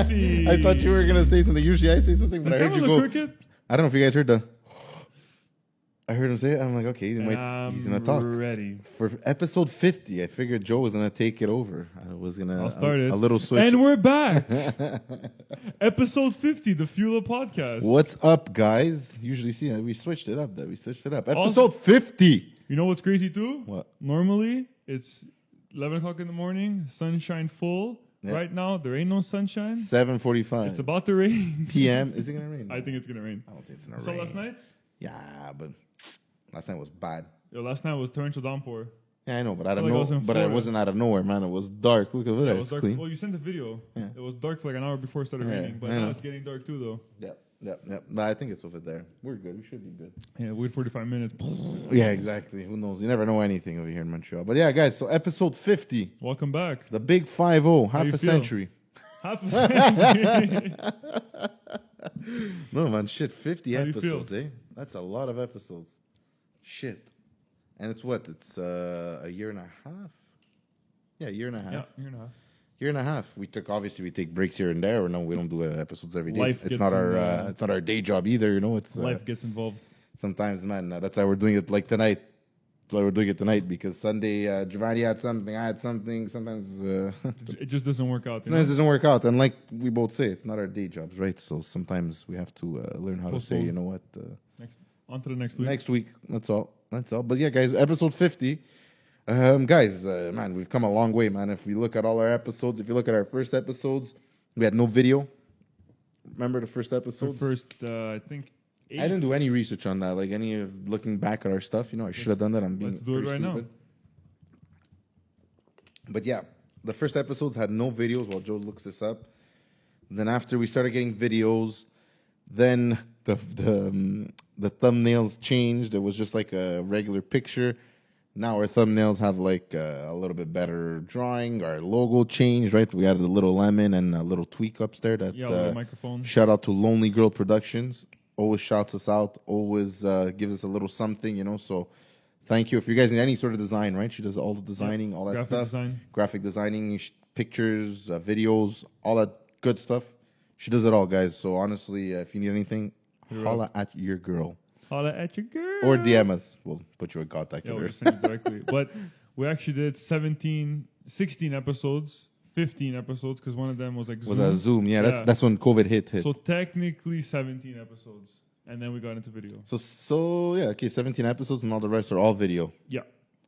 50. I thought you were gonna say something. Usually I say something, but I heard you go. Cricket? I don't know if you guys heard the. I heard him say it. I'm like, okay, he's gonna talk. Ready For episode 50. I figured Joe was gonna take it over. I was gonna. I'll start it. A little switch. And we're back. Episode 50, the Fuel Up Podcast. What's up, guys? Usually, we switched it up. Episode Also, 50. You know what's crazy too? What? Normally it's 11 o'clock in the morning, sunshine full. Yeah. Right now there ain't no sunshine. 7:45. It's about to rain. PM. Is it gonna rain? I think it's gonna rain. I don't think it's gonna So rain. last night? Yeah, but last night was bad. Yo, last night was torrential downpour. Yeah, I know, but I don't Like I know. was in But it Florida. wasn't out of nowhere, man. It was dark. Look over there. It was It's dark. clean. Well, you sent the video. Yeah. It was dark for like an hour before it started Yeah, raining, but I now know. it's getting dark too though. Yep. But I think it's over there. We're good. We should be good. Yeah, wait 45 minutes. Yeah, exactly. Who knows? You never know anything over here in Montreal. But yeah, guys. So episode 50, Welcome back. the big 50, half you a feel? century. Half a century. No, man. Shit, 50 How do you feel? episodes, eh? That's a lot of episodes. Shit. And it's what? It's a year and a half? Yeah, a year and a half. Yeah, year and a half. Year and a half. We take breaks here and there. Or no, we don't do episodes every day. Life It's gets not our in, it's not our day job either. You know, it's Life gets involved. sometimes, man. That's why we're doing it like tonight. That's why we're doing it tonight because Sunday Giovanni had something, I had something. Sometimes It just doesn't work out. You sometimes it know? doesn't work out. And like we both say, it's not our day jobs, right? So sometimes we have to learn how to say, Postpone. you know what. On to the next week. Next week. That's all. But yeah, guys, episode 50. Guys, man, we've come a long way, man. If we look at all our episodes, if you look at our first episodes, we had no video. Remember the first The episodes? first, I think, 8. I didn't do any research on that. Like any of looking back at our stuff, you know, I should have done that. I'm being Let's do it pretty right stupid. But yeah, the first episodes had no videos while Joe looks this up. Then after we started getting videos, then the thumbnails changed. It was just like a regular picture. Now our thumbnails have like a little bit better drawing. Our logo changed, right? We added a little lemon and a little tweak upstairs. That Yeah, with the microphone. shout out to Lonely Girl Productions. Always shouts us out. Always gives us a little something, you know. So thank you. If you guys need any sort of design, right? She does all the designing, all that Graphic stuff. design. Graphic designing, pictures, videos, all that good stuff. She does it all, guys. So honestly, if you need anything, holla at your girl. Holla at your girl. Or DM us. We'll put you in contact Yeah, with we'll her. just send it directly. But we actually did 16 episodes, 15 episodes, because one of them was like Zoom. With a Zoom, yeah. That's when COVID hit. So technically 17 episodes. And then we got into video. So yeah, okay, 17 episodes and all the rest are all video. Yeah.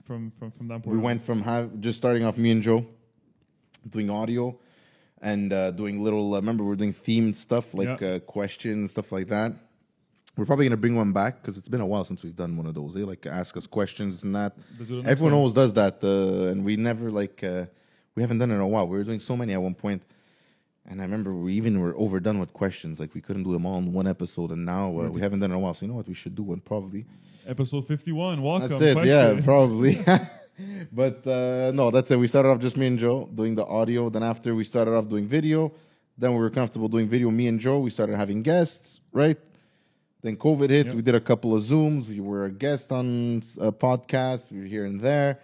From that point. We went from just starting off me and Joe doing audio and doing little, remember we were doing themed stuff like questions, stuff like that. We're probably going to bring one back because it's been a while since we've done one of those. Like ask us questions and that. Everyone always does that. And we never we haven't done it in a while. We were doing so many at one point. And I remember we even were overdone with questions. Like we couldn't do them all in one episode. And now we haven't done it in a while. So you know what? We should do one probably. Episode 51. Welcome. That's it. Question. Yeah, probably. But no, that's it. We started off just me and Joe doing the audio. Then after we started off doing video. Then we were comfortable doing video, me and Joe. We started having guests, right? Then COVID hit. Yep. We did a couple of Zooms. We were a guest on a podcast. We were here and there.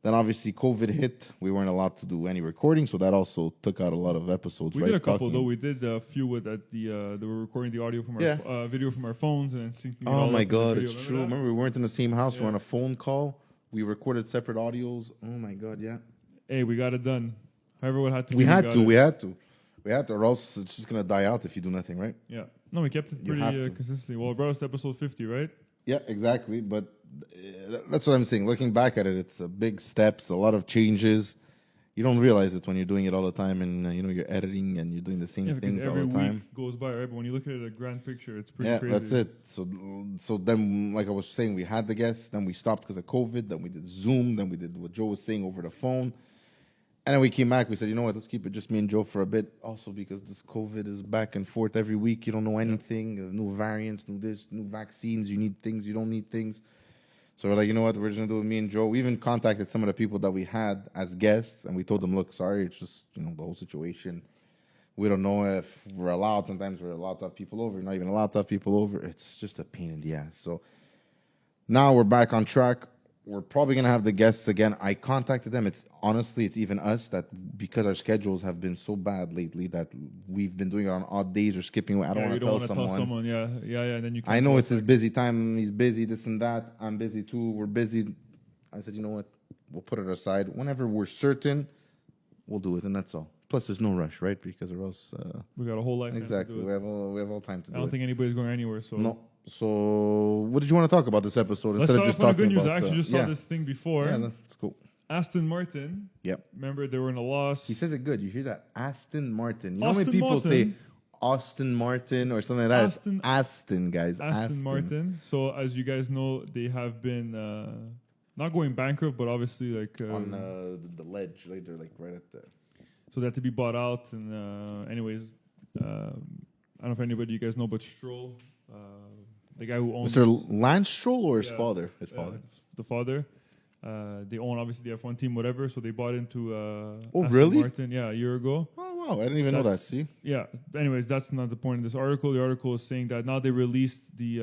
Then obviously COVID hit. We weren't allowed to do any recording, so that also took out a lot of episodes. We did a couple though. We did a few with they were recording the audio from our video from our phones and then syncing it all Oh my up with the God, video. it's Remember true. that? Remember we weren't in the same house. Yeah. We were on a phone call. We recorded separate audios. Oh my God, yeah. Hey, we got it done. However, what had to. We be, had got to. it. We had to, or else it's just gonna die out if you do nothing, right? Yeah. No, we kept it You have pretty to. consistently. Well, it brought us to episode 50, right? Yeah, exactly. But that's what I'm saying. Looking back at it, it's a big steps, a lot of changes. You don't realize it when you're doing it all the time, and you're editing and you're doing the same Yeah, because things all every the time. week goes by, right? But when you look at it at a grand picture, it's pretty Yeah, crazy. that's it. So then, like I was saying, we had the guests, then we stopped because of COVID, then we did Zoom, then we did what Joe was saying over the phone. And then we came back, we said, you know what, let's keep it just me and Joe for a bit. Also because this COVID is back and forth every week. You don't know anything. New variants, new this, new vaccines. You need things, you don't need things. So we're like, you know what, we're just going to do it with me and Joe. We even contacted some of the people that we had as guests, and we told them, look, sorry, it's just, the whole situation. We don't know if we're allowed. Sometimes we're allowed to have people over. We're not even allowed to have people over. It's just a pain in the ass. So now we're back on track. we're probably gonna have the guests again. I contacted them. It's even us that, because our schedules have been so bad lately, that we've been doing it on odd days or skipping. I don't want to tell someone. Yeah. And then you. I know it's his busy time. He's busy. This and that. I'm busy too. We're busy. I said, you know what? We'll put it aside. Whenever we're certain, we'll do it, and that's all. Plus, there's no rush, right? Because or else we got a whole life. Exactly. We have all time to do it. I don't think anybody's going anywhere. So no. So, what did you want to talk about this episode? Let's Instead of just talking about... I actually just saw this thing before. Yeah, that's cool. Aston Martin. Yep. Remember, they were in a loss. He says it good. You hear that? Aston Martin. You know how many people say Austin Martin or something like that? Aston, guys. Aston Martin. So, as you guys know, they have been not going bankrupt, but obviously like... on the ledge. Like, they're like right at the... So they had to be bought out. And anyways, I don't know if anybody you guys know, but Stroll... the guy who owns... Mr. Lance Stroll or his father? His father. The father. They own, obviously, the F1 team, whatever, so they bought into Aston really? Martin, a year ago. Oh, wow. I didn't even know that, see? Yeah. Anyways, that's not the point of this article. The article is saying that now they released the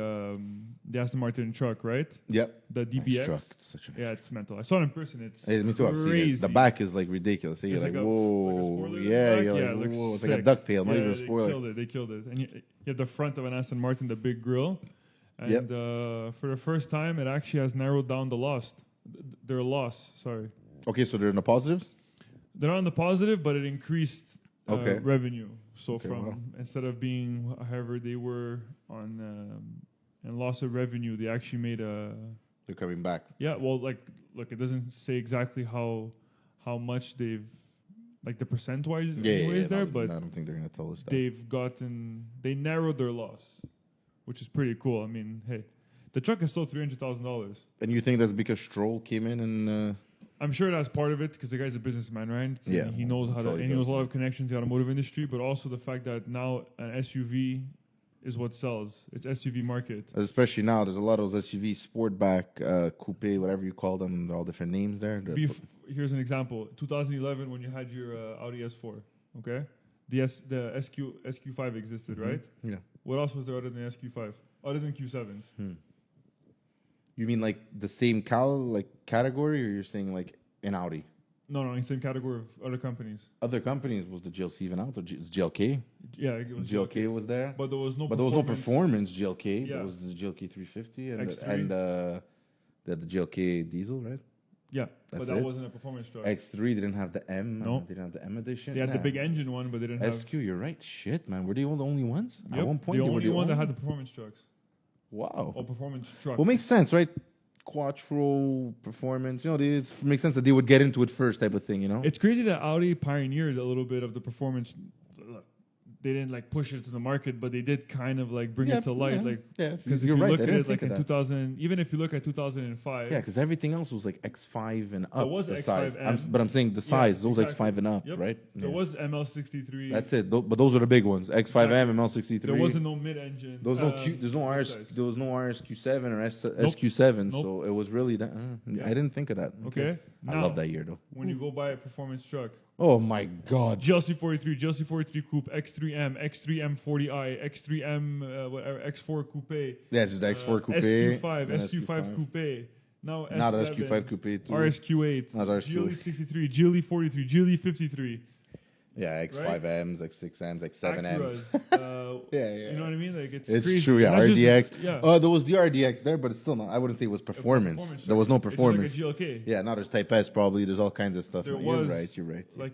Aston Martin truck, right? Yep. The DBX. Nice truck. It's such a nice it's mental. I saw it in person. It's me too. I've seen it. The back is like ridiculous. You're like, whoa. You're like, whoa. It's like a ducktail, not even a spoiler. They killed it. And you have the front of an Aston Martin, the big grille. And for the first time, it actually has narrowed down their loss. Sorry. Okay, so they're in the positives? They're not in the positive, but it increased revenue. So instead of being however they were on and loss of revenue, they actually made They're coming back. Yeah, well, look, it doesn't say exactly how much they've, like the percent-wise there, but I don't think they're going to tell us that. They narrowed their loss, which is pretty cool. I mean, hey, the truck is still $300,000. And you think that's because Stroll came in and... I'm sure that's part of it, because the guy's a businessman, right? Yeah. He knows he knows a lot of connections in the automotive industry, but also the fact that now an SUV is what sells. It's SUV market. Especially now, there's a lot of those SUV, Sportback, Coupe, whatever you call them, they're all different names there. Here's an example. 2011, when you had your Audi S4, okay? The SQ5 existed, right? Yeah. What else was there other than SQ5? Other than Q7s? You mean like the same category, or you're saying like an Audi? No, in the same category of other companies. Other companies, was the GLC even out? Or GLK? Yeah, it was GLK was there. But there was no performance GLK. Yeah. There was the GLK 350 X3. and the GLK diesel, right? Yeah, but that wasn't a performance truck. X3 didn't have the M. No. They didn't have the M edition. They had the big engine one, but they didn't have... SQ, you're right. Shit, man. Were they the only ones? Yep. At one point, the only one that had the performance trucks. Wow. Or performance truck. Well, makes sense, right? Quattro performance, it makes sense that they would get into it first, type of thing, It's crazy that Audi pioneered a little bit of the performance. They didn't push it to the market, but they did kind of bring it to light, because if you look at it in 2000, even if you look at 2005, because everything else was X5 and up. There was the X5 size, but I'm saying the size, those X5 and up, right? There was ML63. That's it, but those are the big ones. X5M, ML63. There wasn't no mid-engine. There was no RSQ7 or SQ7, so it was really that. I didn't think of that. Okay. I love that year though. When you go buy a performance truck. Oh my God. GLC 43, GLC 43 Coupe, X3M, X3M 40i, X3M, whatever, X4 Coupe. Yeah, just the X4 Coupe. SQ5 Coupe. Now not SQ5 Coupe too. RSQ8. Not RSQ8. GLE 63, GLE 43, GLE 53. Yeah, X5Ms, X6Ms, X7Ms. You know what I mean? It's crazy. True, yeah. RDX. There was the RDX there, but it's still not. I wouldn't say it was performance. There was no performance. It's like a GLK. Yeah, now there's Type S probably. There's all kinds of stuff. You're right.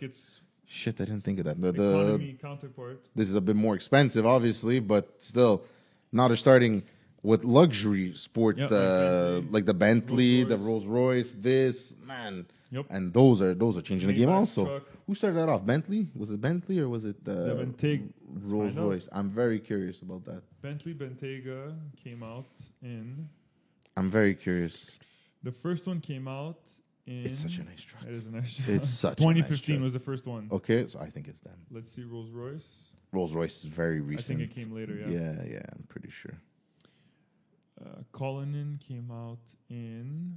It's... Shit, I didn't think of that. Economy counterpart. This is a bit more expensive, obviously, but still. Now they're starting with luxury sport, like the Bentley, the Rolls Royce, man. Yep. And those are changing the game also. Truck. Who started that off? Bentley? Was it Bentley or was it Rolls Royce? I'm very curious about that. Bentley Bentayga came out in... I'm very curious. The first one came out in... It's such a nice truck. It is a nice truck. It's such 2015 a nice truck. was the first one. Okay, so I think it's them. Let's see, Rolls Royce. Rolls Royce is very recent. I think it came later, Yeah, I'm pretty sure. Cullinan came out in...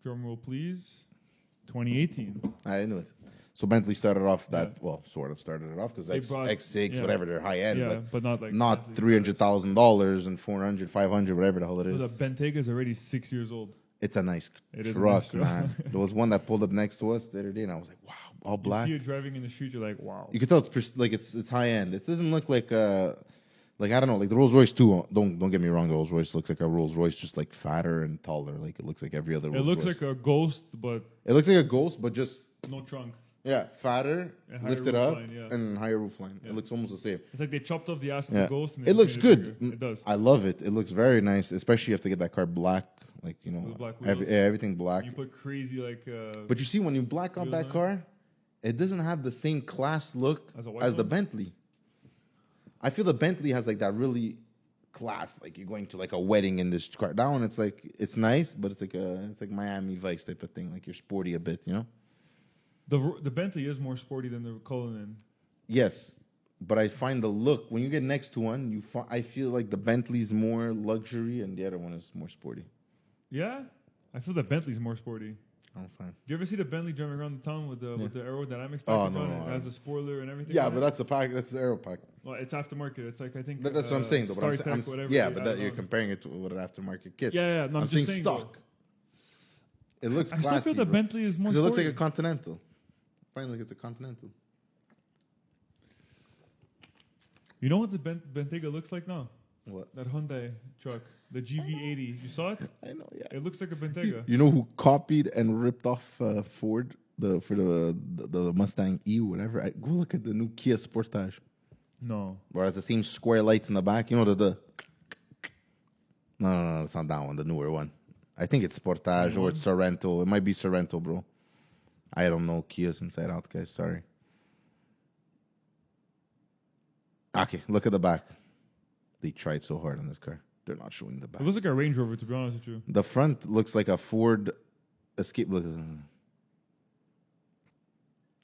Drumroll, please. 2018. I knew it. So Bentley started off sort of started it off because X6, whatever, they're high end, but not $300,000 and $400, $500, whatever the hell it is. The Bentayga is already 6 years old. It's a nice truck, man. There was one that pulled up next to us the other day, and I was like, wow, all black. You see it driving in the street, you're like, wow. You can tell it's high end. It doesn't look like I don't know, like the Rolls Royce too. Don't get me wrong, the Rolls Royce looks like a Rolls Royce, just like fatter and taller. Like it looks like every other Rolls Royce. It looks like a Ghost, but it looks like a Ghost, but just no trunk. Yeah, fatter, lifted up, and higher roofline. Yeah. It looks almost the same. It's like they chopped off the ass of the Ghost. And it looks good. It does. I love it. It looks very nice, especially if you have to get that car black, like everything black. You put crazy But you see, when you black out that car, it doesn't have the same class look as the Bentley. I feel the Bentley has like that really class, like you're going to like a wedding in this car. That one, it's like it's nice, but it's like Miami Vice type of thing. Like you're sporty a bit, you know. The Bentley is more sporty than the Cullinan. Yes, but I find the look when you get next to one, I feel like the Bentley's more luxury and the other one is more sporty. Yeah, I feel the Bentley's more sporty. I'm fine. Do you ever see the Bentley driving around the town with the aerodynamics package on it? It has a spoiler and everything. Yeah, but that's the pack. That's the aero pack. Well, it's aftermarket. It's like I think. That's what I'm saying, though. But you're comparing it to an aftermarket kit. Yeah. No, I'm just saying stock. It looks classy. I still feel the Bentley is more. Because it looks like a Continental. Finally, it's a Continental. You know what the Bentayga looks like now? What? That Hyundai truck, the GV80. You saw it? I know, yeah. It looks like a Bentayga. You know who copied and ripped off Ford for the Mustang E, whatever? Go look at the new Kia Sportage. No. Where it has the same square lights in the back. You know the. No, it's not that one. The newer one. I think it's Sportage or it's Sorrento. It might be Sorrento, bro. I don't know Kia's inside out, guys. Sorry. Okay, look at the back. They tried so hard on this car. They're not showing the back. It looks like a Range Rover, to be honest with you. The front looks like a Ford Escape. Look.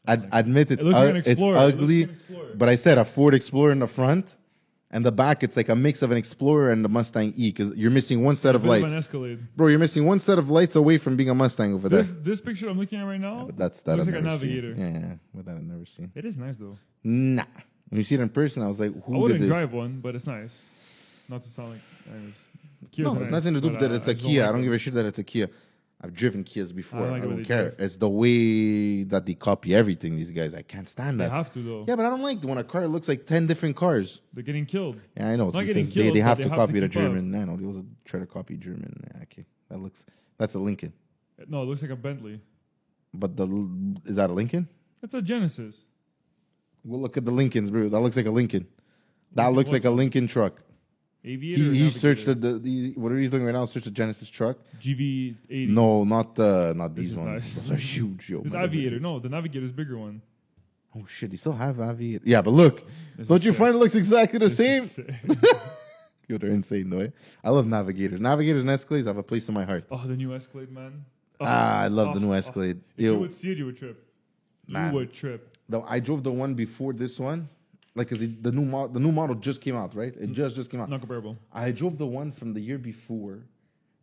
Admit it's ugly, but I said a Ford Explorer in the front. And the back, it's like a mix of an Explorer and the Mustang E, because you're missing one set of lights. An Escalade. Bro, you're missing one set of lights away from being a Mustang over there. This picture I'm looking at right now, but that looks like a Navigator. Yeah, but that I've never seen. It is nice, though. Nah. When you see it in person, I was like, I wouldn't drive one, but it's nice. Not to sound like... No, it's nothing to do with that it's a Kia. I don't give a shit that it's a Kia. I've driven Kias before. I don't care. Drive. It's the way that they copy everything, these guys. I can't stand that. They have to, though. Yeah, but I don't like when a car looks like 10 different cars. They're getting killed. Yeah, I know. It's not because getting killed, they have to copy the keep German. I know. They also try to copy German. Yeah, okay. That's a Lincoln. No, it looks like a Bentley. But is that a Lincoln? That's a Genesis. Well, look at the Lincolns, bro. That looks like a Lincoln. That looks like a Lincoln truck. Aviator. He searched whatever he's doing right now. Searched the Genesis truck. GV80. No, not these ones. Nice. Those are huge, yo. This Aviator. No, the Navigator is bigger one. Oh shit, they still have Aviator. Yeah, but look, don't you find it looks exactly the same? Yo, they're insane though. I love Navigators. Navigators and Escalades have a place in my heart. Oh, the new Escalade, man. I love the new Escalade. If you would see it, you would trip. Man. You would trip. I drove the one before this one. Like, cause the new model just came out, right? It just came out. Not comparable. I drove the one from the year before,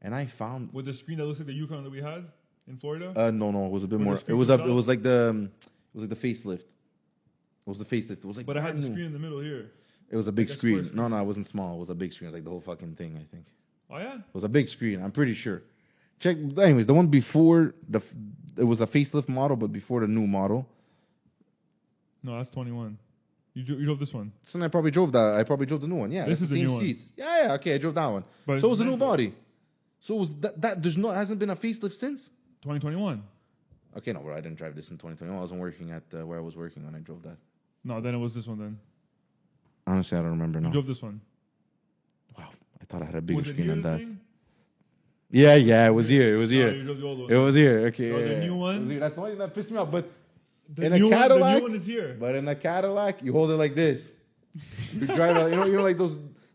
and I found with the screen that looks like the Yukon that we had in Florida. No, it was a bit more. It was like the facelift. It was the facelift. It was like. But I had the screen in the middle here. It was a big screen. No, it wasn't small. It was a big screen. It was like the whole fucking thing, I think. Oh yeah. It was a big screen. I'm pretty sure. Check. Anyways, the one before it was a facelift model, but before the new model. No, that's 21. You drove this one. So I probably drove that. I probably drove the new one. Yeah, this is the same new seats. One. Yeah, okay, I drove that one. But so it was a new body. So it was that hasn't been a facelift since 2021. Okay, no, bro, I didn't drive this in 2021. I wasn't working at where I was working when I drove that. No, then it was this one then. Honestly, I don't remember now. You drove this one. Wow, I thought I had a bigger screen than that. Thing? Yeah, it was here. It was here. You drove the old one. It was here. Okay. Oh, the new one. That's the one that pissed me off. But the new one is here. But in a Cadillac, you hold it like this. You drive, you know, like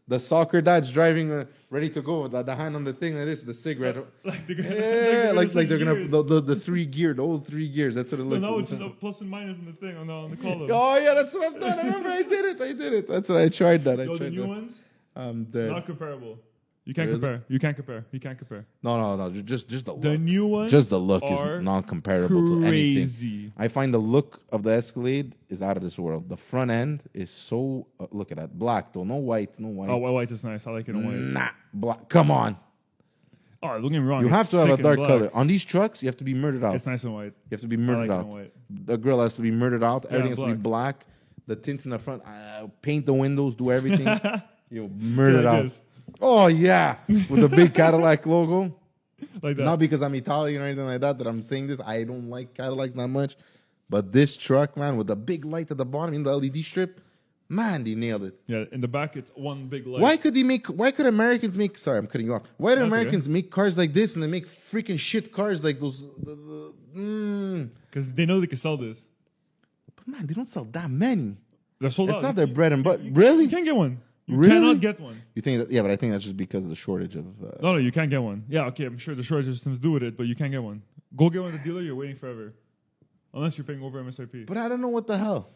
the soccer dads driving ready to go with the hand on the thing like this, the cigarette. Like they're gonna, like they're gonna the 3 gear, the old 3 gears. That's what it looks. No, it's just a plus and minus in the thing on the column. Oh yeah, that's what I've done. I remember I did it. That's what I tried that. The new ones. I'm dead. Not comparable. You can't compare. You can't compare. No. Just the look. The new ones. Just the look is not comparable to anything. I find the look of the Escalade is out of this world. The front end is so look at that black though, no white. Oh, white is nice. I like it in white. Nah, black. Come on. Oh, don't get me wrong. You have to have a dark color. On these trucks, you have to be murdered out. It's nice and white. You have to be murdered out. The grill has to be murdered out. Everything has to be black. The tints in the front, paint the windows, do everything. Murdered out. Oh, yeah. With a big Cadillac logo. Like that. Not because I'm Italian or anything like that I'm saying this. I don't like Cadillacs that much. But this truck, man, with the big light at the bottom, the LED strip, man, they nailed it. Yeah, in the back, it's one big light. Why could Americans make... Sorry, I'm cutting you off. Why do Americans make cars like this and they make freaking shit cars like those... Because they know they can sell this. But, man, they don't sell that many. They're sold out. It's not their bread and butter. Really? You can't get one. You really? cannot get one. You think that? Yeah, but I think that's just because of the shortage of... No, you can't get one. Yeah, okay, I'm sure the shortage has something to do with it, but you can't get one. Go get one at the dealer, you're waiting forever. Unless you're paying over MSRP. But I don't know what the hell.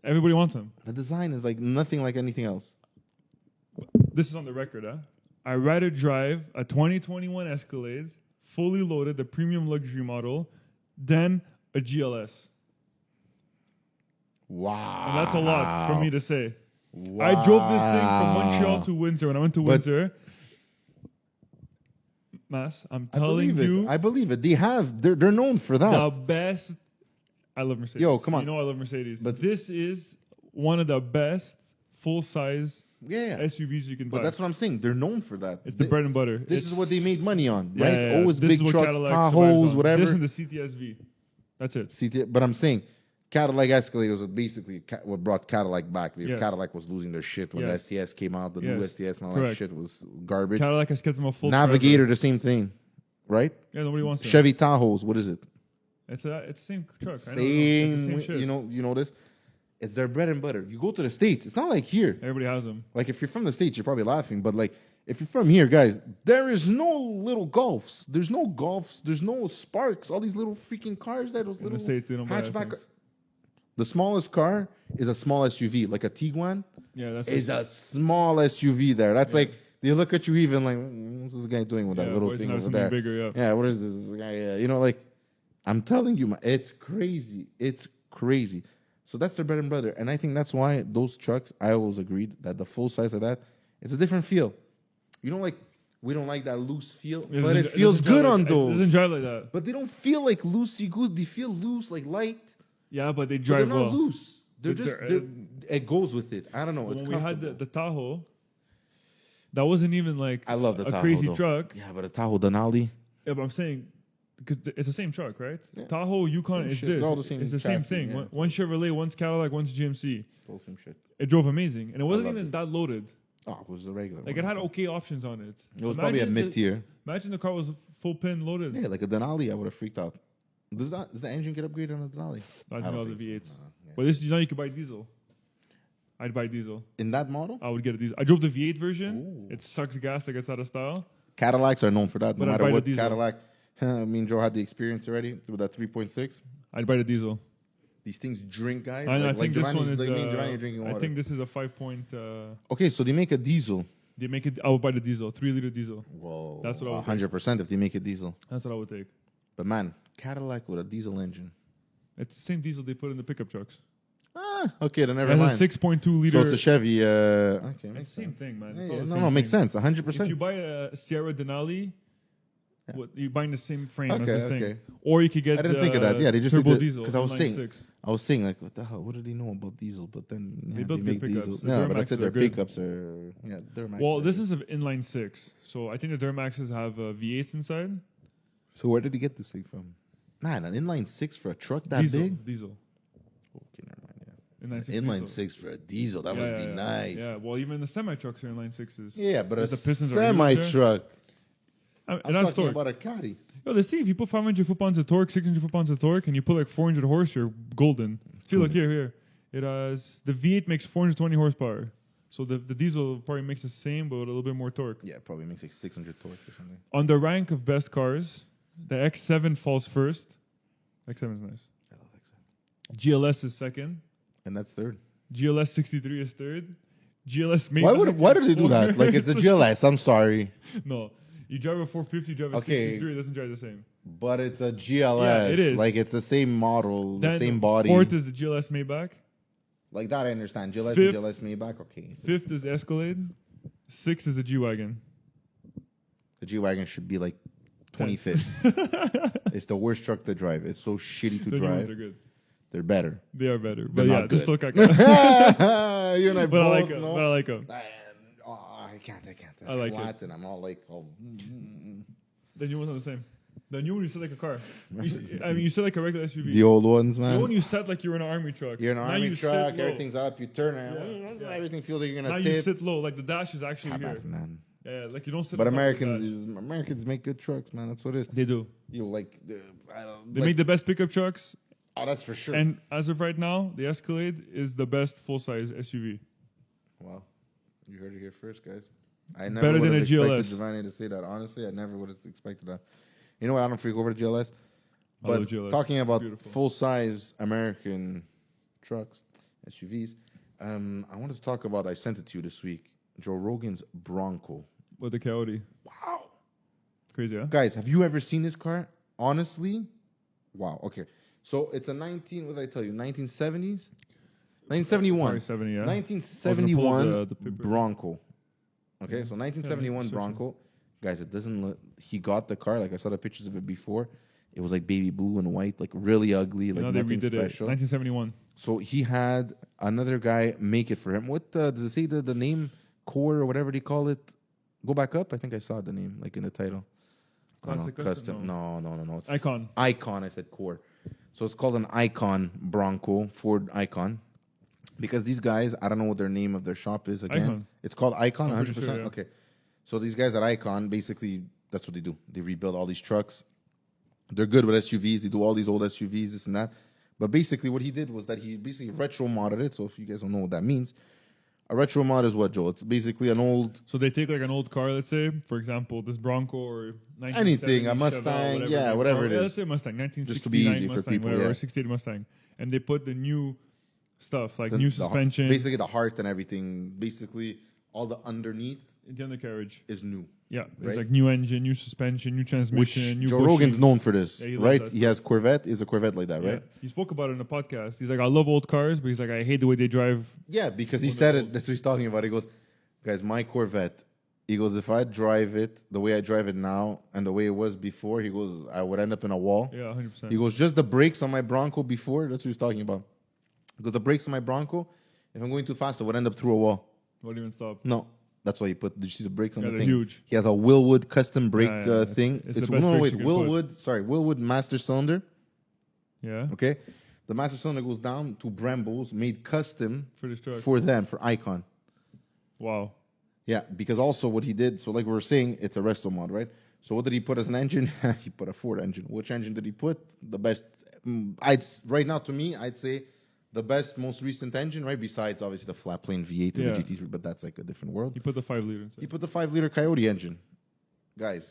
Everybody wants them. The design is like nothing like anything else. This is on the record, huh? I'd rather drive a 2021 Escalade, fully loaded, the premium luxury model, than a GLS. Wow. And that's a lot for me to say. Wow. I drove this thing from Montreal to Windsor. When I went to Windsor, Mas, I'm telling you. I believe it. They're known for that. The best. I love Mercedes. Yo, come on. You know I love Mercedes. But this is one of the best full-size SUVs you can buy. But that's what I'm saying. They're known for that. It's the bread and butter. This is what they made money on, right? Yeah. Always big trucks, Tahoes, whatever. This and the CTSV. That's it. But I'm saying Cadillac Escalade was basically what brought Cadillac back. Because Cadillac was losing their shit when the STS came out. The new STS and all that shit was garbage. Cadillac has kept them afloat. Navigator, the same thing, right? Yeah, nobody wants it. Chevy Tahoes, what is it? It's the same truck. Same, it's the same shit. You know this? It's their bread and butter. You go to the States, it's not like here. Everybody has them. Like if you're from the States, you're probably laughing, but like if you're from here, guys, there is no little Golfs. There's no Golfs. There's no Sparks. All these little freaking cars there, those little in the States, they don't hatchback. The smallest car is a small SUV, like a Tiguan. Yeah, that's a small SUV there. That's like they look at you even like, what's this guy doing with that little thing over there? Bigger, yeah, what is this guy? You know, like. I'm telling you, it's crazy. It's crazy. So that's their bread and butter. And I think that's why those trucks, I always agreed that the full size of that, it's a different feel. You know, like, we don't like that loose feel, but it feels good on those. It doesn't drive like that. But they don't feel like loosey-goosey. They feel loose, like light. Yeah, but they drive well. They're not loose. It goes with it. I don't know. When we had the Tahoe, that wasn't even like I love the a Tahoe, crazy truck. Yeah, but a Tahoe Denali. Yeah, but I'm saying... Because it's the same truck, right? Yeah. Tahoe, Yukon is this. It's the same thing. Yeah, one Chevrolet, one's Cadillac, one's GMC. All same shit. It drove amazing. And it wasn't even that loaded. Oh, it was the regular one. It had okay options on it. It was probably a mid-tier. Imagine the car was full pin loaded. Yeah, like a Denali, I would have freaked out. Does the engine get upgraded on a Denali? I don't know the V8s. But this, you can buy diesel. I'd buy diesel. In that model? I would get a diesel. I drove the V8 version. Ooh. It sucks gas that gets out of style. Cadillacs are known for that. No matter what Cadillac... Me and Joe had the experience already with that 3.6. I'd buy the diesel. These things drink, guys. I think this one is. Drinking water. I think this is a 5. Okay, so they make a diesel. They make it. I would buy the diesel, 3-liter diesel. Whoa, that's what I would. 100% if they make a diesel. That's what I would take. But man, Cadillac with a diesel engine. It's the same diesel they put in the pickup trucks. Okay, then never mind. It's a 6.2 liter. So it's a Chevy. Okay, it's the same thing, man. No, makes sense. 100%. If you buy a Sierra Denali. Yeah. You're buying the same frame as this thing, or you could get. I didn't think of that. Yeah, they just turbo diesel. Because I was saying, like, what the hell? What do they know about diesel? But then they make pickups. No, but I said their pickups are Duramax. Well, this is an inline 6, so I think the Duramaxes have V8s inside. So where did he get this thing from? Man, an inline 6 for a truck that big? Diesel. Okay, never mind. Yeah. Inline 6 for a diesel. That must be nice. Yeah. Well, even the semi trucks are inline 6s. Yeah, but a semi truck. I'm talking about a caddy. Yo, this thing, if you put 500 foot-pounds of torque, 600 foot-pounds of torque, and you put like 400 horse, you're golden. See, look here. It has the V8 makes 420 horsepower. So the diesel probably makes the same, but with a little bit more torque. Yeah, it probably makes like 600 torque or something. On the rank of best cars, the X7 falls first. X7 is nice. I love X7. GLS is second. And that's third. GLS 63 is third. GLS maybe. Why do they do that? Like it's a GLS. I'm sorry. No. You drive a 450, you drive a 63, it doesn't drive the same. But it's a GLS. Yeah, it is. Like, it's the same model, the same body. Fourth is the GLS Maybach. Like that, I understand. GLS and GLS Maybach, okay. Fifth is the Escalade. Sixth is the G-Wagon. The G-Wagon should be like 25th. It's the worst truck to drive. It's so shitty to drive. New ones are good. They're better. They are better. But yeah, just look like you and I but both I like them. know. But I like them. I can't. I like flat it. And I'm all like, The new ones are the same. The new one you sit like a car. You sit like a regular SUV. The old ones, man. The one you sat like you're in an army truck. You're in an army truck. Everything's up. You turn around. Yeah. Everything feels like you're gonna now tip. You sit low. Like the dash is actually here. Man. Yeah, like you don't sit. But on Americans make good trucks, man. That's what it is. They do. They make the best pickup trucks. Oh, that's for sure. And as of right now, the Escalade is the best full-size SUV. Well, you heard it here first, guys. I never Better would than have a expected GLS. Giovanni to say that. Honestly, I never would have expected that. You know what? I don't freak over the GLS. But GLS. talking about full-size American trucks, SUVs, I wanted to talk about, I sent it to you this week, Joe Rogan's Bronco. With the Coyote. Wow. Crazy, huh? Guys, have you ever seen this car? Honestly? Wow. Okay. So it's a 1970s? 1971. 70, yeah. 1971 Bronco. Okay, so 1971 Bronco. Guys, it doesn't look... He got the car, like I saw the pictures of it before. It was like baby blue and white, like really ugly, like nothing special. 1971. So he had another guy make it for him. What does it say the name? Core or whatever they call it? Go back up. I think I saw the name, like in the title. Classic Custom. No. It's Icon. Icon, I said Core. So it's called an Icon Bronco, Ford Icon. Because these guys, I don't know what their name of their shop is again. Icon. It's called Icon, 100%? Sure, yeah. Okay. So these guys at Icon, basically, that's what they do. They rebuild all these trucks. They're good with SUVs. They do all these old SUVs, this and that. But basically what he did was that he basically retro-modded it. So if you guys don't know what that means, a retro mod is what, Joel? It's basically an old... So they take like an old car, let's say, for example, this Bronco or 1970 anything, a Mustang, Chevelle, whatever it is. Let's say Mustang, 1969 just to be easy Mustang, for people, whatever, yeah. or 68 Mustang. And they put the new stuff, like new suspension. Basically the heart and everything, basically all the underneath in the undercarriage is new. Yeah, it's right? like new engine, new suspension, new transmission, new Joe bushing. Rogan's known for this, Yeah, right? He has Corvette. Is a Corvette like that, right? He spoke about it in a podcast. He's like, I love old cars, but he's like, I hate the way they drive. Yeah, because he said it. That's what he's talking about. He goes, guys, my Corvette. He goes, if I drive it the way I drive it now and the way it was before, he goes, I would end up in a wall. Yeah, 100%. He goes, just the brakes on my Bronco before. That's what he's talking about. He goes, the brakes on my Bronco, if I'm going too fast, I would end up through a wall. Won't even stop. No. That's why he put. Did you see the brakes on the thing? They're huge. He has a Willwood custom brake thing. It's Willwood master cylinder. Yeah. Okay. The master cylinder goes down to Brembo's, made custom for this truck. For them, for Icon. Wow. Yeah, because also what he did. So like we were saying, it's a resto mod, right? So what did he put as an engine? He put a Ford engine. Which engine did he put? The best. Right now to me, I'd say. The best, most recent engine, right? Besides, obviously, the flat plane V8 and the GT3, but that's like a different world. He put the 5-liter inside. He put the 5-liter Coyote engine. Guys,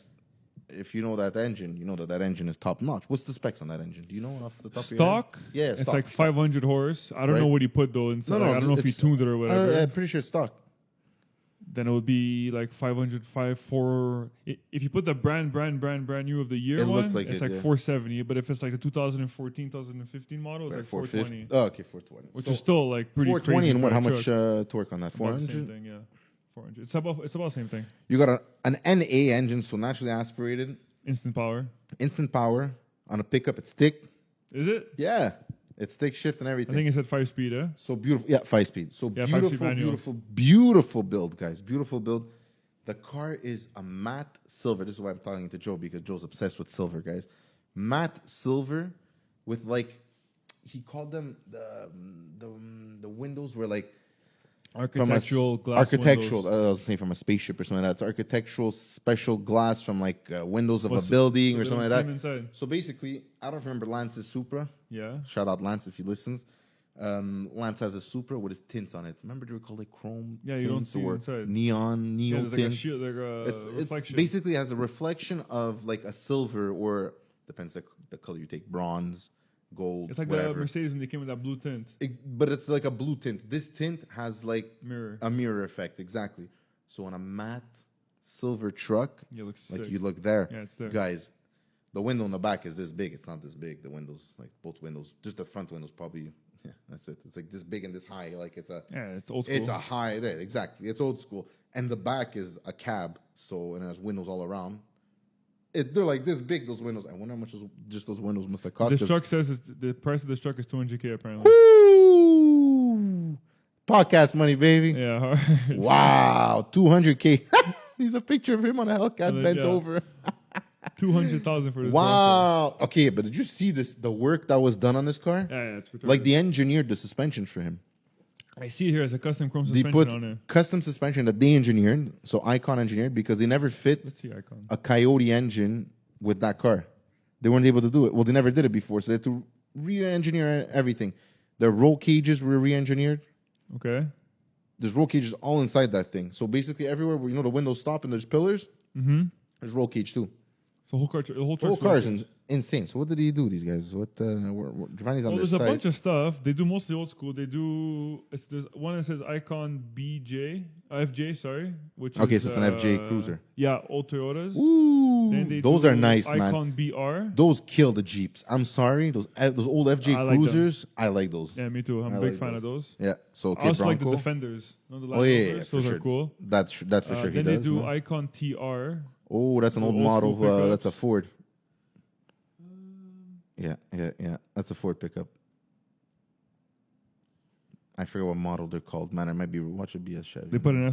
if you know that engine, you know that engine is top-notch. What's the specs on that engine? Do you know off the top of your head? Yeah, it's like 500 horse. I don't know what he put, though, inside. I don't know if he tuned it or whatever. I'm pretty sure it's stock. Then it would be like 504. If you put the brand new of the year one, it's like 470. But if it's like the 2014, 2015 model, it's like 420. Oh, okay, 420. Which is still like pretty 420 crazy. 420 and what? How much torque on that? 400? Same thing, yeah. 400. It's about the same thing. You got an NA engine, so naturally aspirated. Instant power on a pickup. It's stick. Is it? Yeah. It's stick shift and everything. I think it's at 5-speed, eh? So beautiful. Yeah, 5-speed. So beautiful build, guys. Beautiful build. The car is a matte silver. This is why I'm talking to Joe, because Joe's obsessed with silver, guys. Matte silver with like, he called them the windows were like architectural glass windows. I was saying from a spaceship or something like that. It's architectural special glass from like windows of a building or something like that. Inside. So basically, I don't remember Lance's Supra. Yeah. Shout out Lance if he listens. Lance has a Supra with his tints on it. Remember they were called like chrome? Yeah, you don't see inside. Neon tint. Like a shield, like a reflection. It basically has a reflection of like a silver or depends the color you take, bronze. Gold, it's like whatever. The Mercedes when they came with that blue tint. But it's like a blue tint. This tint has like a mirror effect, exactly. So on a matte silver truck, you look there. Yeah, it's there. Guys, the window in the back is this big. It's not this big. The windows, like both windows, just the front windows probably, yeah, that's it. It's like this big and this high. Like it's old school. It's a high, there, exactly. It's old school. And the back is a cab, so, and it has windows all around. They're like this big, those windows. I wonder how much just those windows must have cost. This truck says the price of this truck is $200K apparently. Woo! Podcast money, baby. Yeah, hard. Wow, $200K. There's a picture of him on a Hellcat bent over. $200,000 for this. Wow. Bronco. Okay, but did you see the work that was done on this car? Yeah, it's retarded. Like they engineered the suspension for him. I see it here as a custom chrome suspension they put on it. Custom suspension that they engineered, so Icon engineered, because they never fit a Coyote engine with that car. They weren't able to do it. Well, they never did it before, so they had to re-engineer everything. The roll cages were re-engineered. Okay. There's roll cages all inside that thing. So basically everywhere where, the windows stop and there's pillars, there's roll cage too. So the whole car is insane. So what did he do, these guys? Giovanni's on their there's a site. bunch of stuff. They do mostly old school. They do, there's one that says Icon FJ, sorry. Which okay, is, so it's an FJ Cruiser. Yeah, old Toyotas. Ooh, then those are nice, Icon man. BR. Those kill the Jeeps. I'm sorry, those old FJ Cruisers, I like those. Yeah, me too. I'm a big fan of those. Yeah, so I also Bronco. like the Defenders. The yeah, those sure. are cool. That's for sure. Then they do Icon TR. Oh, that's an old model. That's a Ford. Yeah. That's a Ford pickup. I forget what model they're called. Man, I might be watching BS Chevy. They put an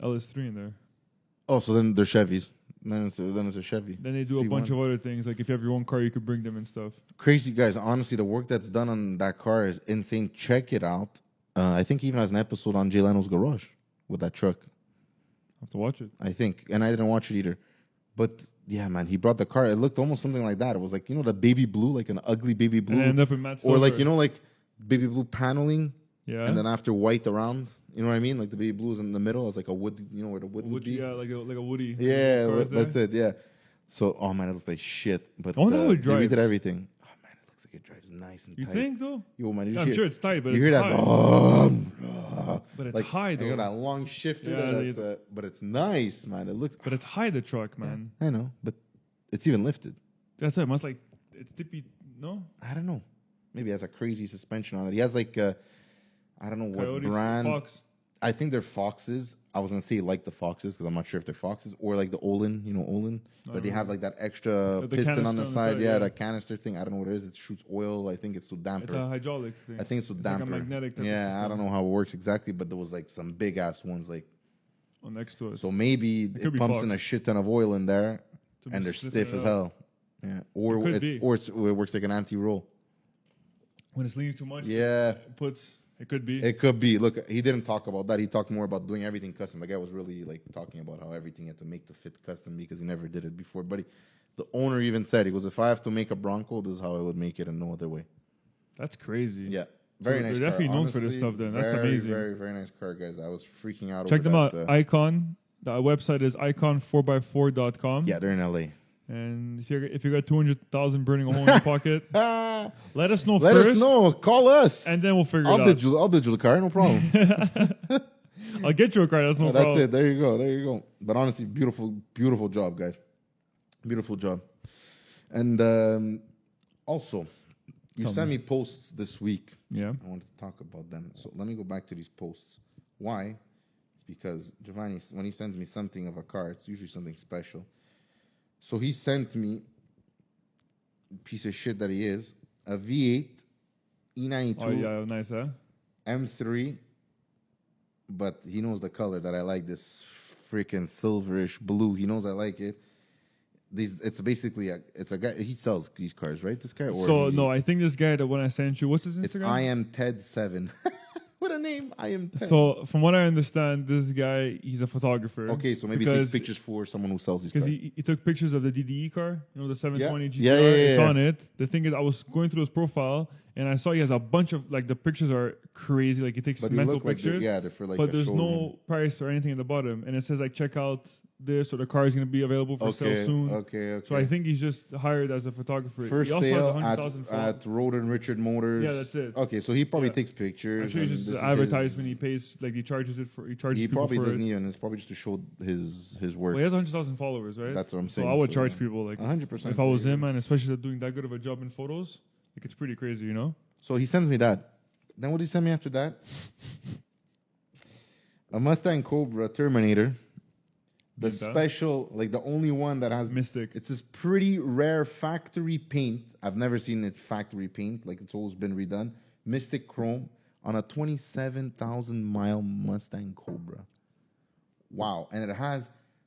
LS3 in there. Oh, so then they're Chevys. Then it's a Chevy. Then they do a bunch of other things. Like if you have your own car, you could bring them and stuff. Crazy guys. Honestly, the work that's done on that car is insane. Check it out. I think he even has an episode on Jay Leno's Garage with that truck. I have to watch it. I think. And I didn't watch it either. But yeah, man, he brought the car. It looked almost something like that. It was like, the baby blue, like an ugly baby blue. And end up in matte silver. Or like, like baby blue paneling. Yeah. And then after white around. You know what I mean? Like the baby blue is in the middle. It's like a wood, where the wood would be. Yeah, like a woody. Yeah, that's it, yeah. So, oh man, it looked like shit. But I wonder how it drives. They redid everything. Oh man, it looks like it drives nice and tight. You think, though? Yo, man, I'm sure it's tight, but it's high. That, but it's high, though. You got that long shifter, but it's nice, man. It looks... But it's high, the truck, man. Yeah, I know, but it's even lifted. That's it. It must it's tippy, no? I don't know. Maybe it has a crazy suspension on it. He has like... I don't know Coyotes, what brand. Fox. I think they're Foxes. I was going to say like the Foxes because I'm not sure if they're Foxes. Or like the Olin, Olin. That they have like that extra piston on the side. Yeah, that canister thing. I don't know what it is. It shoots oil. I think it's to damper. It's a hydraulic thing. I think it's to damper. Like a magnetic type I don't know how it works exactly, but there was like some big ass ones like... next to it. So maybe it pumps in a shit ton of oil in there and they're stiff as hell. Yeah. Or it works like an anti-roll. When it's leaning too much, it could be. It could be. Look, he didn't talk about that. He talked more about doing everything custom. The guy was really talking about how everything had to make to fit custom because he never did it before. But the owner even said, he goes, if I have to make a Bronco, this is how I would make it and no other way. That's crazy. Yeah. Very nice They're car. definitely known for this stuff then. That's amazing. Very, very nice car, guys. I was freaking out Check over them out. Icon. The website is icon4x4.com. Yeah, they're in LA. And if you got 200,000 burning a hole in your pocket, let us know first. Let us know. Call us. And then we'll figure it out. I'll bid you the car. No problem. I'll get you a car. That's no problem. That's it. There you go. But honestly, beautiful, beautiful job, guys. Beautiful job. And also, you sent me posts this week. Yeah. I wanted to talk about them. So let me go back to these posts. Why? It's because Giovanni, when he sends me something of a car, it's usually something special. So he sent me, piece of shit that he is, a V8 E92. Oh, yeah, nice, huh? M3, but he knows the color that I like, this freaking silverish blue. He knows I like it. It's basically it's a guy, he sells these cars, right? This guy? Or no, I think this guy, the one I sent you, what's his Instagram? It's I am Ted7. What a name. I am Ted. So, from what I understand, this guy, he's a photographer. Okay, so maybe he takes pictures for someone who sells these cars. Because he took pictures of the DDE car, the 720 GTR. Yeah. It's on it. The thing is, I was going through his profile, and I saw he has a bunch of, the pictures are crazy. He takes mental pictures. They're for but there's no price or anything at the bottom. And it says, check out this, or the car is going to be available for sale soon. Okay. So I think he's just hired as a photographer. First he also sale has at Rogan Richard Motors. Yeah, that's it. Okay, so he probably takes pictures. I'm sure he's just advertisement. He pays, he charges it for. He probably doesn't even. It's probably just to show his work. Well, he has 100,000 followers, right? That's what I'm saying. So I would charge people 100%. If I was him, and especially doing that good of a job in photos, it's pretty crazy, So he sends me that. Then what did he send me after that? A Mustang Cobra Terminator. The special, like the only one that has Mystic. It's this pretty rare factory paint. I've never seen it factory paint. Like it's always been redone. Mystic Chrome on a 27,000 mile Mustang Cobra. Wow. And it has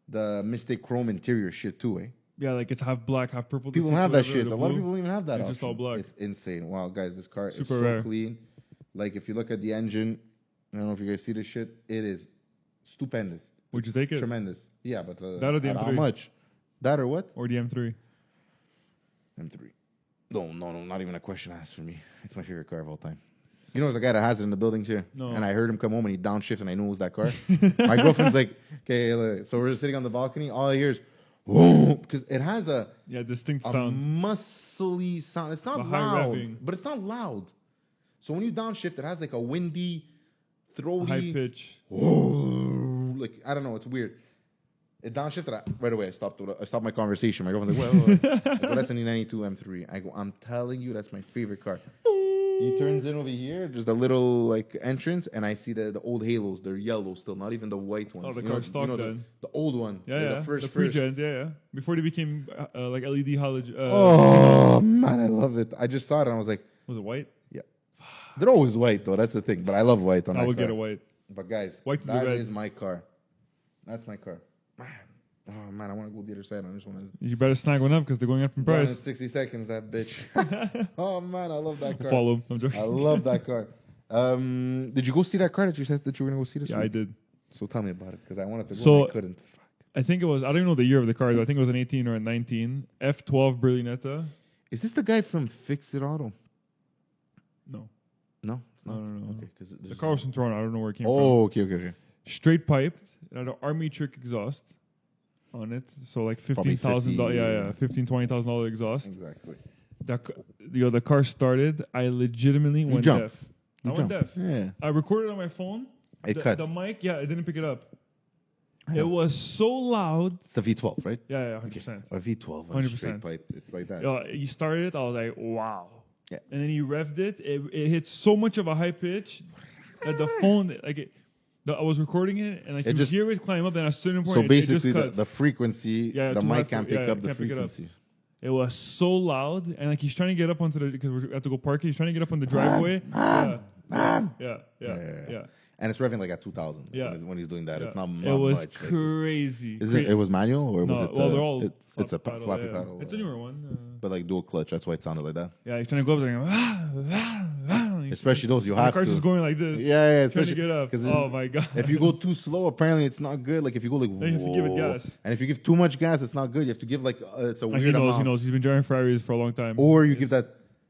the Mystic Chrome interior shit too, eh? Yeah, like it's half black, half purple. People have that shit. A lot of people don't even have that. It's just all black. It's insane. Wow, guys, this car is super so rare. clean. Like if you look at the engine, I don't know if you guys see this shit. It is stupendous. Would you take it? Tremendous. Yeah, but that or the M3? How much? That or what? Or the M3? M3. No, not even a question asked for me. It's my favorite car of all time. You know, there's a guy that has it in the buildings here. No. And I heard him come home and he downshift and I knew it was that car. My girlfriend's like, okay, so we're sitting on the balcony. All I hear is, whoa, because it has a distinct sound. Muscly sound. It's not loud, but it's not loud. So when you downshift, it has like a windy, throaty, high pitch. Whoa, like I don't know, it's weird. It downshifted right away. I stopped my conversation. My girlfriend's like, well, I go, that's an E92 M3. I go, I'm telling you, that's my favorite car. He turns in over here, just a little like entrance, and I see the old Halos. They're yellow still, not even the white ones. Oh, the car stock then. The old one. Yeah. The first pre-gens, yeah. Before they became like LED halogen. Oh man, I love it. I just saw it and I was like, was it white? Yeah. They're always white though. That's the thing. But I love white on that car. I would get a white. But guys, that is my car. That's my car. Oh man, I want to go the other side on this one. You better snag one up because they're going up in price. In 60 seconds, that bitch. Oh man, I love that car. Follow. I'm joking. I love that car. Did you go see that car that you said that you were gonna go see this week? I did. So tell me about it because I wanted to go and I couldn't. Fuck. I think it was. I don't even know the year of the car. Though. I think it was an 18 or a 19 F12 Berlinetta. Is this the guy from Fix It Auto? No. No, it's not. No. Okay, because the car was from Toronto. I don't know where it came from. Oh, okay. Straight piped. It had an army trick exhaust on it, so like $15,000. Yeah, $20,000 exhaust. Exactly. The car started. I legitimately went deaf. I went deaf. Yeah. I recorded on my phone. It cuts. The mic, it didn't pick it up. It was so loud. It's the V12, right? Yeah, 100%. A V12, 100%. Straight pipe. It's like that. He started it. I was like, wow. Yeah. And then he revved it. It hit so much of a high pitch that the phone, I was recording it, and you just hear it climb up, and at a certain point, so basically, it just cuts. the frequency, the mic can't pick up the frequency. It was so loud, and he's trying to get up onto because we have to go park. He's trying to get up on the driveway. Yeah. And it's revving like at 2,000. Yeah. When he's doing that, it's not much. It was crazy. It was manual or was it? Well, they're all it's a floppy paddle. It's a newer one. But like dual clutch, that's why it sounded like that. Yeah, he's trying to go up there. Especially those you have to. The car's just going like this. Yeah. Trying to get up. Oh my god. If you go too slow, apparently it's not good. Like if you go like, then you have to give it gas. And if you give too much gas, it's not good. You have to give it's a weird amount. He knows. He's been driving Ferraris for a long time. Or you give that.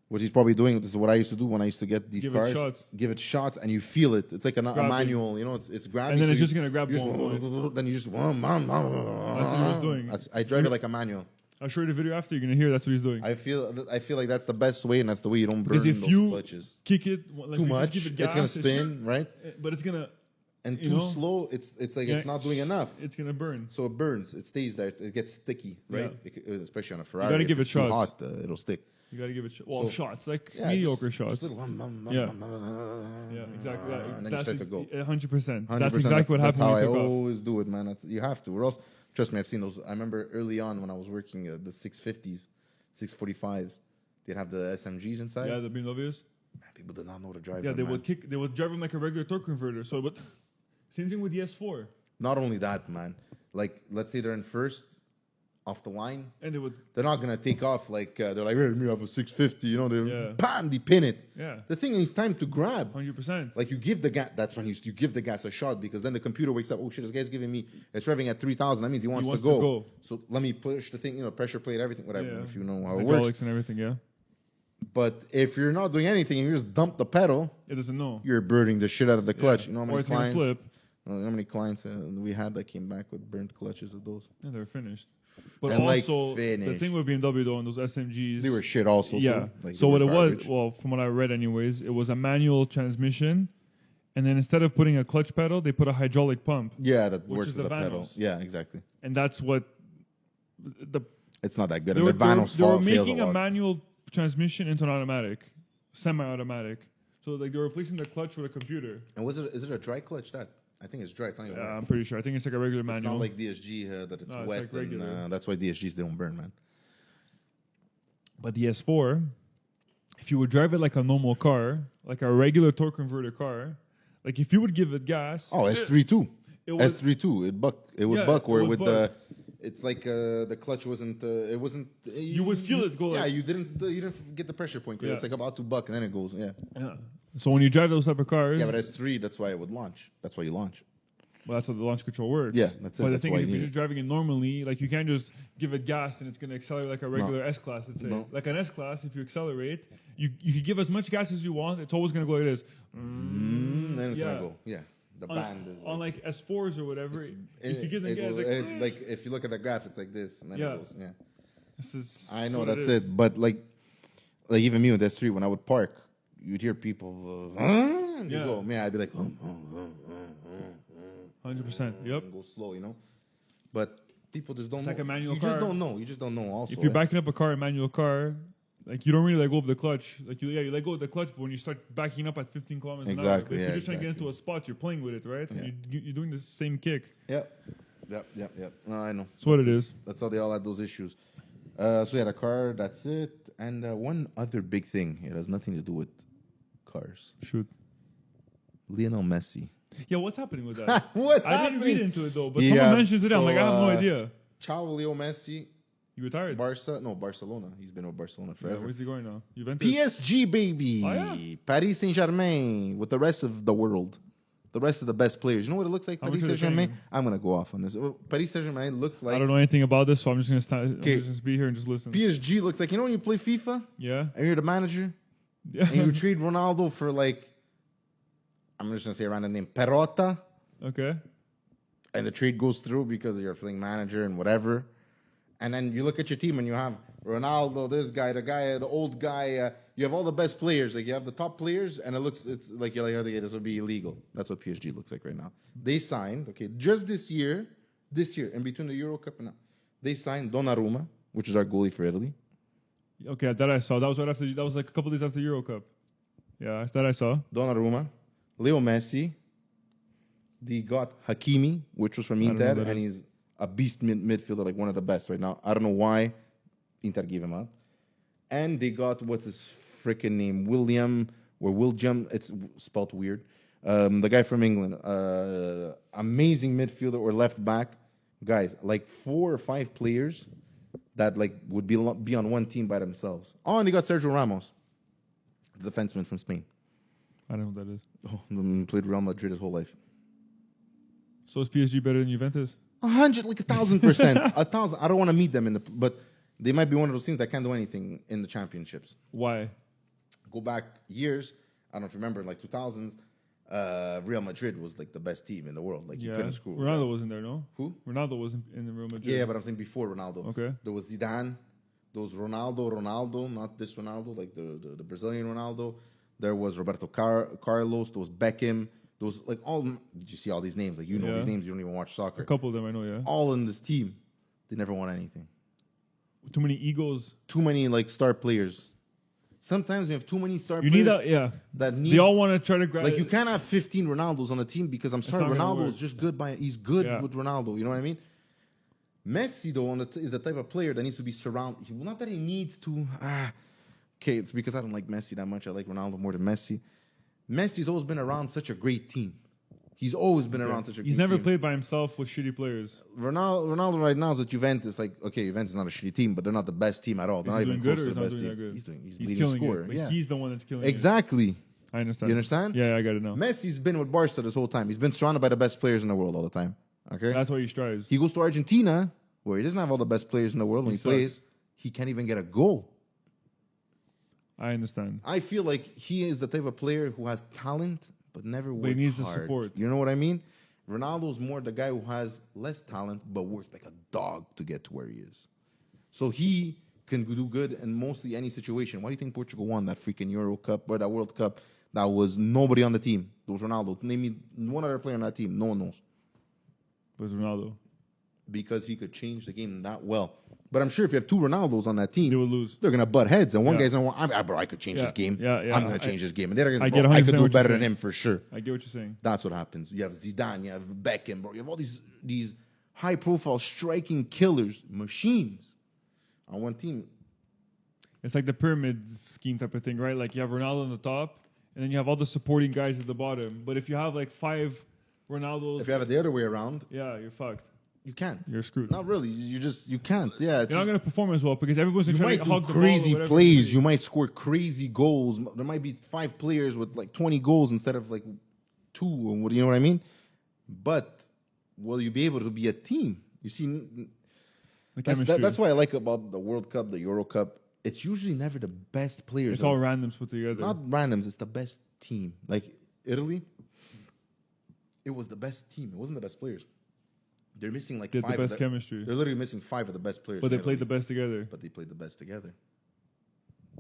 What he's probably doing, this is what I used to do when I used to get these cars. Give it shots, and you feel it. It's like a manual, it's grabbing. And then it's just going to grab then you just... That's what he was doing. I drive it like a manual. I'll show you the video after. You're going to hear that's what he's doing. I feel like that's the best way, and that's the way you don't burn those clutches. Kick it too much, it's going to spin, right? But it's going to... And too slow, it's like it's not doing enough. It's going to burn. So it burns. It stays there. It gets sticky, right? Yeah. Especially on a Ferrari. You got to give it shots. Hot, it'll stick. You got to give it shots, like mediocre shots. Just yeah, exactly. And then you start to go. 100%. That's exactly what happened. That's how I always do it, man. You have to. Or else, trust me, I've seen those. I remember early on when I was working the 650s, 645s. They'd have the SMGs inside. Yeah, the BMWs. People did not know to drive. Yeah, they would drive them like a regular torque converter. So, but same thing with the S4. Not only that, man. Like, let's say they're in first. Off the line, and they're not gonna take off like they're like, hey, me have a 650, bam, they pin it. Yeah. The thing is, time to grab. 100%. Like you give the gas. That's when you give the gas a shot because then the computer wakes up. Oh shit, this guy's giving me. It's revving at 3,000. That means he wants to go. So let me push the thing. Pressure plate, everything, whatever. Yeah. If you know how it Hydraulics works and everything. Yeah. But if you're not doing anything and you just dump the pedal, it doesn't know. You're burning the shit out of the clutch. Yeah. You know how many clients? Slip. You know how many clients we had that came back with burnt clutches of those? Yeah, they're finished. But and also, the thing with BMW though, and those SMGs, they were shit also. Yeah. Like so what it was, from what I read anyways, it was a manual transmission, and then instead of putting a clutch pedal, they put a hydraulic pump. Yeah, that works as a pedal. Yeah, exactly. And that's what It's not that good. And the Vanos they were making a manual transmission into an automatic, semi-automatic. So like they're replacing the clutch with a computer. And is it a dry clutch that? I think it's dry. It's not even wet. I'm pretty sure. I think it's like a regular manual. It's not like DSG that it's wet. It's like and, that's why DSGs don't burn, man. But the S4, if you would drive it like a normal car, like a regular torque converter car, like if you would give it gas. Oh, S3 too. S3 too. It would buck. Or with the, it's like the clutch wasn't. It wasn't. You would feel it go. Yeah, you didn't get the pressure point. It's like about to buck and then it goes. Yeah. So when you drive those type of cars. Yeah, but S3, that's why it would launch. That's why you launch. Well, that's how the launch control works. Yeah, that's it. But the thing is, if you're just driving it normally, like you can't just give it gas and it's going to accelerate like a regular S-Class, let's say. No. Like an S-Class, if you accelerate, you can give as much gas as you want. It's always going to go like this. Then it's going to go. Yeah. The band is on like S4s or whatever. If you give them gas, it's like if you look at the graph, it's like this, and then it goes. Yeah. This is. I know that's it. But like even me with S3, when I would park, you'd hear people. And you go. Yeah, I'd be like. 100%. Yep. And go slow, you know. But people just don't know. Like a manual car. You just don't know. Also, if you're backing up a manual car, like you don't really let go of the clutch. Like you let go of the clutch, but when you start backing up at 15 kilometers an hour, if you're just trying to get into a spot, you're playing with it, right? Yeah. And you're doing the same kick. Yep. No, I know. That's what it is. That's how they all had those issues. So yeah, the car. That's it. And one other big thing. It has nothing to do with cars. Shoot. Lionel Messi. Yeah, what's happening with that? I didn't read into it though, but someone mentioned it. I'm like, I have no idea. Ciao, Leo Messi. You retired? Barcelona. He's been with Barcelona forever. Yeah, where's he going now? Juventus? PSG, baby. Oh, yeah. Paris Saint-Germain with the rest of the world. The rest of the best players. You know what it looks like, Paris Saint-Germain? I'm going to go off on this. Paris Saint-Germain looks like... I don't know anything about this, so I'm just going to be here and just listen. PSG looks like... You know when you play FIFA? Yeah. And you're the manager? Yeah. And you trade Ronaldo for like... I'm just going to say around the name Perrotta. Okay. And the trade goes through because you're playing manager and whatever. And then you look at your team and you have Ronaldo, this guy, the old guy. You have all the best players. Like you have the top players, and it's like you're like, okay, this will be illegal. That's what PSG looks like right now. They signed, just this year, in between the Euro Cup and now, they signed Donnarumma, which is our goalie for Italy. Okay, that I saw. That was right after. That was like a couple days after the Euro Cup. Yeah, that I saw. Donnarumma, Leo Messi. They got Hakimi, which was from Inter, and he's a beast midfielder, like one of the best right now. I don't know why Inter gave him up. And they got, what's his freaking name? William. It's spelled weird. The guy from England. Amazing midfielder or left back. Guys, like 4 or 5 players that like would be on one team by themselves. Oh, and they got Sergio Ramos, the defenseman from Spain. I don't know what that is. Oh, played Real Madrid his whole life. So is PSG better than Juventus? 100%. 1,000. I don't want to meet them but they might be one of those teams that can't do anything in the championships. Why? Go back years. I don't know if you remember, like 2000s. Real Madrid was like the best team in the world. Like you couldn't screw. Ronaldo wasn't there, no? Who? Ronaldo wasn't in the Real Madrid. Yeah, but I'm saying before Ronaldo. Okay. There was Zidane. There was Ronaldo, not this Ronaldo, like the Brazilian Ronaldo. There was Roberto Carlos. There was Beckham. There was like all. Did you see all these names? Like these names. You don't even watch soccer. A couple of them I know. Yeah. All in this team. They never won anything. Too many egos. Too many like star players. Sometimes you have too many star players. You need that, yeah. They all want to try to grab. Like you can't have 15 Ronaldos on a team because I'm sorry, Ronaldo is just good he's good with Ronaldo. You know what I mean? Messi though is the type of player that needs to be surrounded. Not that he needs to. Okay, it's because I don't like Messi that much. I like Ronaldo more than Messi. Messi's always been around such a great team. He's always been around such a great team. He's never played by himself with shitty players. Ronaldo right now is at Juventus. Like, okay, Juventus is not a shitty team, but they're not the best team at all. They're not even close to the best team. He's leading scorer. Yeah. He's the one that's killing Exactly. it. I understand. You understand? Yeah, I got it now. Messi's been with Barca this whole time. He's been surrounded by the best players in the world all the time. Okay? That's why he strives. He goes to Argentina, where he doesn't have all the best players in the world. When he plays, he can't even get a goal. I understand. I feel like he is the type of player who has talent, but never works hard. He needs the support. You know what I mean? Ronaldo's more the guy who has less talent, but works like a dog to get to where he is. So he can do good in mostly any situation. Why do you think Portugal won that freaking Euro Cup or that World Cup? That was nobody on the team. It was Ronaldo. Name me one other player on that team. No one knows. It was Ronaldo. because he could change the game that well. But I'm sure if you have two Ronaldos on that team, they will lose. They're gonna butt heads, and one guy's gonna want, bro, I could change his game. I'm gonna change his game, and they're gonna, I could do better than him for sure. I get what you're saying. That's what happens. You have Zidane, you have Beckham, bro. You have all these high-profile striking killers, machines, on one team. It's like the pyramid scheme type of thing, right? Like you have Ronaldo on the top, and then you have all the supporting guys at the bottom. But if you have like 5 Ronaldos, if you have it the other way around, yeah, you're fucked. You can't. You're screwed. Not really. You can't. Yeah. You're not going to perform as well because everyone's going to try to hug the ball. Crazy plays. You might score crazy goals. There might be 5 players with like 20 goals instead of like 2. You know what I mean? But will you be able to be a team? You see, that's what I like about the World Cup, the Euro Cup. It's usually never the best players. It's all randoms put together. Not randoms. It's the best team. Like Italy, it was the best team. It wasn't the best players. They're missing like 5 the best chemistry. They're literally missing 5 of the best players. But they played the best together.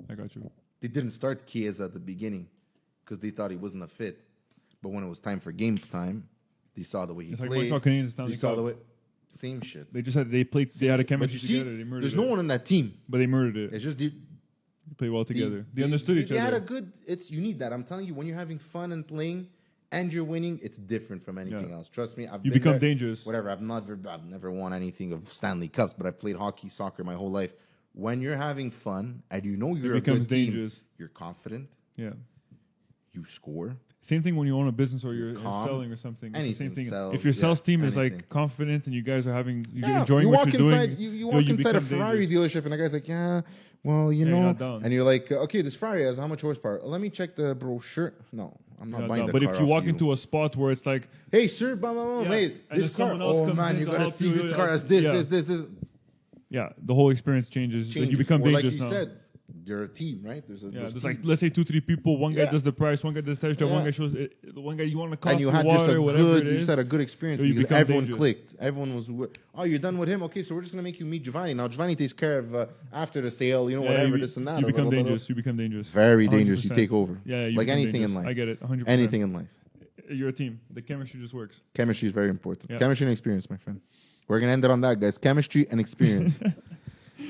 I got you. They didn't start Chiesa at the beginning because they thought he wasn't a fit. But when it was time for game time, they saw the way he played. It's like Canadians saw the way. Same shit. They just had they had a chemistry together. They murdered there's no one on that team. But they murdered it. It's just they played well together. They understood each other. They had a good. You need that. I'm telling you, when you're having fun and playing. And you're winning, it's different from anything else. Trust me. You become dangerous. Whatever. I've never won anything of Stanley Cups, but I've played hockey, soccer my whole life. When you're having fun and you know you're a good team, you're confident. Yeah. You score. Same thing when you own a business or you're selling or something. It's the same thing. Sales, if your sales team is like confident and you guys are enjoying what you're doing. You walk inside a Ferrari dealership and the guy's like, yeah, well, you know. And you're like, okay, this Ferrari has how much horsepower? Let me check the brochure. No, I'm not buying the car. But if you walk into a spot where it's like, hey, sir, hey, this car. Oh, man, you got to see this car has this. Yeah, the whole experience changes. Like you become dangerous now. Like you said. You're a team, right? There's like, let's say 2-3 people. One guy does the price, one guy does the test drive, one guy shows it, one guy you want to call for water, whatever it is. You just had a good experience because everyone clicked. Everyone was, oh, you're done with him? Okay, so we're just going to make you meet Giovanni. Now, Giovanni takes care of after the sale, whatever, this and that. You become dangerous. You become dangerous. Very dangerous. You take over. Yeah, like anything in life. I get it, 100%. Anything in life. You're a team. The chemistry just works. Chemistry is very important. Yeah. Chemistry and experience, my friend. We're going to end it on that, guys. Chemistry and experience.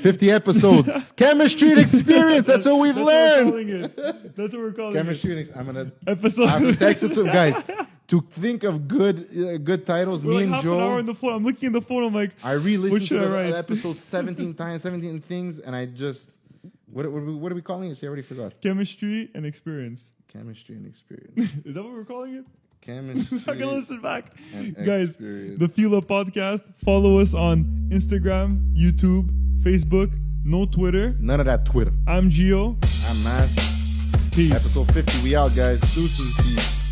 50 episodes. Chemistry and experience. That's what we've learned. That's what we're calling Chemistry it. I'm going to episode. I have to text it to guys to think of good titles. We're me like and half Joe. an hour on the phone. I'm looking at the phone. I'm like, I re-listened to the episode 17 times, 17 things, and I just what are we calling it? See, I already forgot. Chemistry and experience. Chemistry and experience. Is that what we're calling it? Chemistry. I'm gonna listen back, guys. The Fila Podcast. Follow us on Instagram, YouTube, Facebook, no Twitter. None of that Twitter. I'm Gio. I'm Mas. Peace. Episode 50. We out, guys. Deuces. Peace.